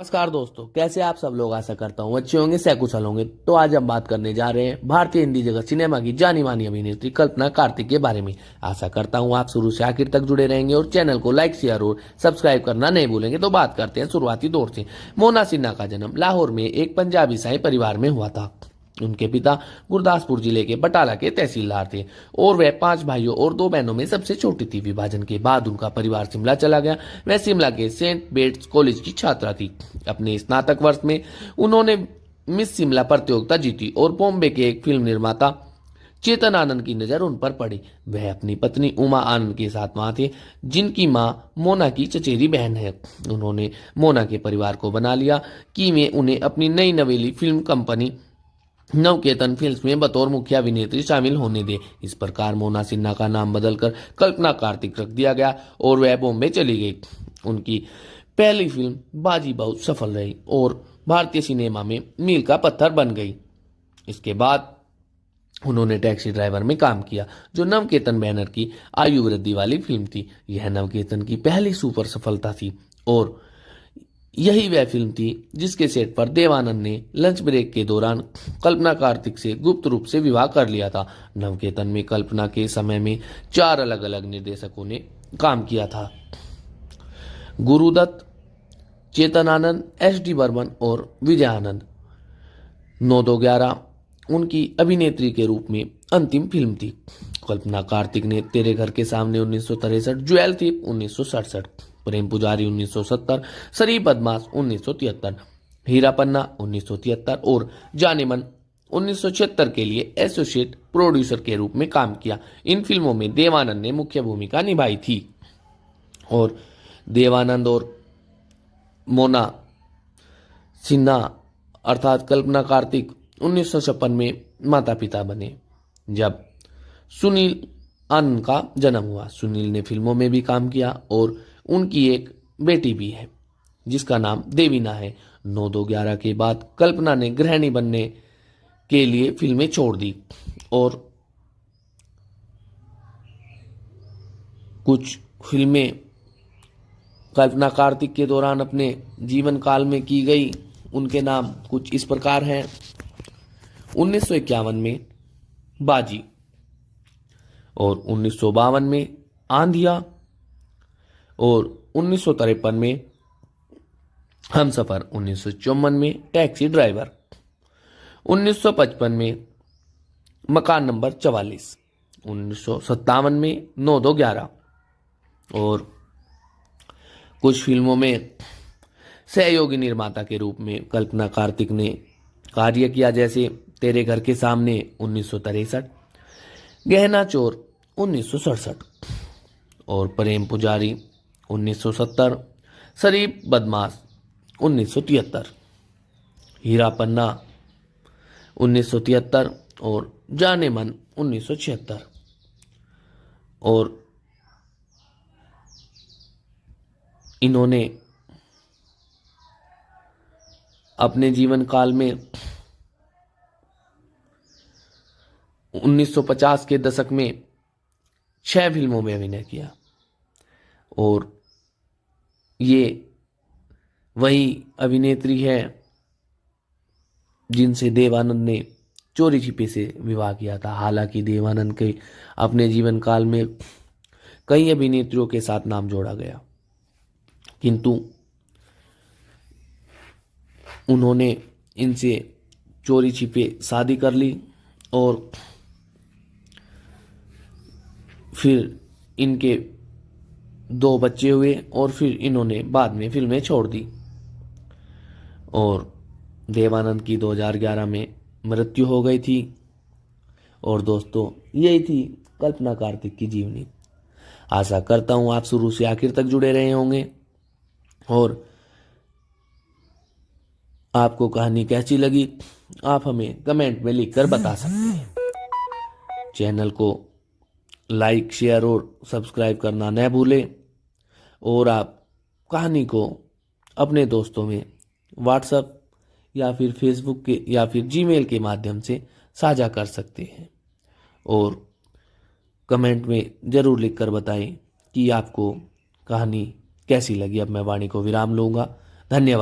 नमस्कार दोस्तों, कैसे आप सब लोग। आशा करता हूँ अच्छे होंगे, सकुशल होंगे। तो आज हम बात करने जा रहे हैं भारतीय हिंदी जगत सिनेमा की जानी मानी अभिनेत्री कल्पना कार्तिक के बारे में। आशा करता हूँ आप शुरू से आखिर तक जुड़े रहेंगे और चैनल को लाइक, शेयर और सब्सक्राइब करना नहीं भूलेंगे। तो बात करते हैं शुरुआती दौर से। मोना सिन्हा का जन्म लाहौर में एक पंजाबी ईसाई परिवार में हुआ था। उनके पिता गुरदासपुर जिले के बटाला के तहसीलदार थे और वह 5 भाइयों और 2 बहनों में सबसे छोटी थी। विभाजन के बाद उनका परिवार शिमला चला गया। वह शिमला के सेंट बेट्स कॉलेज की छात्रा थी। अपने स्नातक वर्ष में उन्होंने मिस शिमला प्रतियोगिता जीती और बॉम्बे के एक फिल्म निर्माता चेतन आनंद की नजर उन पर पड़ी। वह अपनी पत्नी उमा आनंद के साथ वहां थे, जिनकी मां मोना की चचेरी बहन है। उन्होंने मोना के परिवार को बना लिया कि वे उन्हें अपनी नई नवेली फिल्म कंपनी नवकेतन फिल्म्स में बतौर मुख्य अभिनेत्री शामिल होने दे। इस प्रकार मोना सिन्हा का नाम बदलकर कल्पना कार्तिक रख दिया गया और वह बॉम्बे चली गई। उनकी पहली फिल्म बाजी बहुत सफल रही और भारतीय सिनेमा में मील का पत्थर बन गई। इसके बाद उन्होंने टैक्सी ड्राइवर में काम किया, जो नवकेतन बैनर की आयु वृद्धि वाली फिल्म थी। यह नवकेतन की पहली सुपर सफलता थी और यही वह फिल्म थी जिसके सेट पर देवानंद ने लंच ब्रेक के दौरान कल्पना कार्तिक से गुप्त रूप से विवाह कर लिया था। नवकेतन में कल्पना के समय में 4 अलग अलग निर्देशकों ने काम किया था: गुरुदत्त, चेतन आनंद, एस.डी. बर्मन और विजय आनंद। 9-2-11 उनकी अभिनेत्री के रूप में अंतिम फिल्म थी। कल्पना कार्तिक ने तेरे घर के सामने 1963, ज्वेल थीप 1967, प्रेम पुजारी 1970, शरीफ बदमाश 1973, हीरा पन्ना 1973 और जाने मन 1976 के लिए एसोसिएट प्रोड्यूसर के रूप में काम किया। इन फिल्मों में देवानंद ने मुख्य भूमिका निभाई थी और देवानंद और मोना सिन्हा अर्थात कल्पना कार्तिक 1956 में माता पिता बने, जब सुनील आनंद का जन्म हुआ। सुनील ने फिल्मों में भी काम किया और उनकी एक बेटी भी है जिसका नाम देवीना है। 9-2-11 के बाद कल्पना ने गृहिणी बनने के लिए फिल्में छोड़ दी और कुछ फिल्में कल्पना कार्तिक के दौरान अपने जीवन काल में की गई। उनके नाम कुछ इस प्रकार हैं: 1951 में बाजी और 1952 में आंधिया और 1953 में हमसफर, 1954 में टैक्सी ड्राइवर, 1955 में मकान नंबर 44, 1957 में 9-2-11 और कुछ फिल्मों में सहयोगी निर्माता के रूप में कल्पना कार्तिक ने कार्य किया, जैसे तेरे घर के सामने 1963, गहना चोर 1967 और प्रेम पुजारी 1970, शरीफ बदमाश 1973, हीरा पन्ना 1973 और जाने मन 1976। और इन्होंने अपने जीवन काल में 1950 के दशक में 6 फिल्मों में अभिनय किया और ये वही अभिनेत्री है जिनसे देवानंद ने चोरी छिपे से विवाह किया था। हालांकि देवानंद के अपने जीवन काल में कई अभिनेत्रियों के साथ नाम जोड़ा गया, किंतु उन्होंने इनसे चोरी छिपे शादी कर ली और फिर इनके 2 बच्चे हुए और फिर इन्होंने बाद में फिल्में छोड़ दी और देवानंद की 2011 में मृत्यु हो गई थी। और दोस्तों, यही थी कल्पना कार्तिक की जीवनी। आशा करता हूं आप शुरू से आखिर तक जुड़े रहे होंगे और आपको कहानी कैसी लगी आप हमें कमेंट में लिखकर बता सकते हैं। चैनल को लाइक, शेयर और सब्सक्राइब करना न भूलें और आप कहानी को अपने दोस्तों में व्हाट्सएप या फिर फेसबुक के या फिर जीमेल के माध्यम से साझा कर सकते हैं और कमेंट में ज़रूर लिखकर बताएं कि आपको कहानी कैसी लगी। अब मैं वाणी को विराम लूँगा। धन्यवाद।